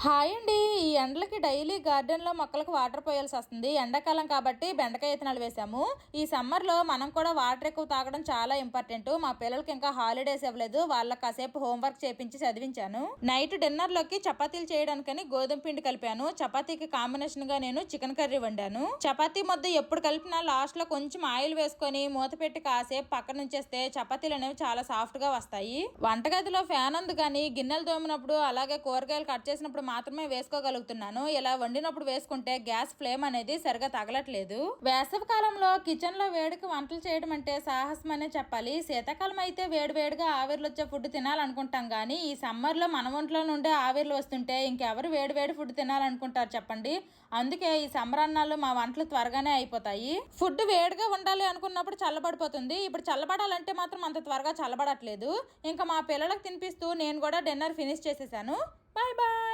Hi అండి. ఈ ఎండలకి డైలీ గార్డెన్లో మొక్కలకు వాటర్ పోయాల్సి వస్తుంది. ఎండాకాలం కాబట్టి బెండకాయ విత్తనాలు వేసాము. ఈ సమ్మర్లో మనం కూడా వాటర్ ఎక్కువ తాగడం చాలా ఇంపార్టెంట్. మా పిల్లలకి ఇంకా హాలిడేస్ ఇవ్వలేదు, వాళ్ళకి కాసేపు హోంవర్క్ చేపించి చదివించాను. నైట్ డిన్నర్లోకి చపాతీలు చేయడానికని గోధుమ పిండి కలిపాను. చపాతీకి కాంబినేషన్గా నేను చికెన్ కర్రీ వండాను. చపాతీ ముద్ద ఎప్పుడు కలిపినా లాస్ట్లో కొంచెం ఆయిల్ వేసుకొని మూత పెట్టి కాసేపు పక్కన ఉంచేస్తే చపాతీలు అనేవి చాలా సాఫ్ట్గా వస్తాయి. వంటగదిలో ఫ్యాన్ ఉంది కానీ గిన్నెలు తోమినప్పుడు అలాగే కూరగాయలు కట్ చేసినప్పుడు మాత్రమే వేసుకోగలుగుతున్నాను. ఇలా వండినప్పుడు వేసుకుంటే గ్యాస్ ఫ్లేమ్ అనేది సరిగా తగలట్లేదు. వేసవి కాలంలో కిచెన్ లో వేడికి వంటలు చేయడం అంటే సాహసం అనే చెప్పాలి. శీతాకాలం అయితే వేడివేడిగా ఆవిర్లు వచ్చే ఫుడ్ తినాలనుకుంటాం కానీ ఈ సమ్మర్ లో మన ఒంట్లో నుండే ఆవిర్లు వస్తుంటే ఇంకెవరు వేడివేడి ఫుడ్ తినాలనుకుంటారు చెప్పండి. అందుకే ఈ సమ్మర్ అన్నాలు మా వంటలు త్వరగానే అయిపోతాయి. ఫుడ్ వేడిగా ఉండాలి అనుకున్నప్పుడు చల్లబడిపోతుంది. ఇప్పుడు చల్లబడాలంటే మాత్రం అంత త్వరగా చల్లబడట్లేదు. ఇంకా మా పిల్లలకు తినిపిస్తూ నేను కూడా డిన్నర్ ఫినిష్ చేసేసాను. Bye bye.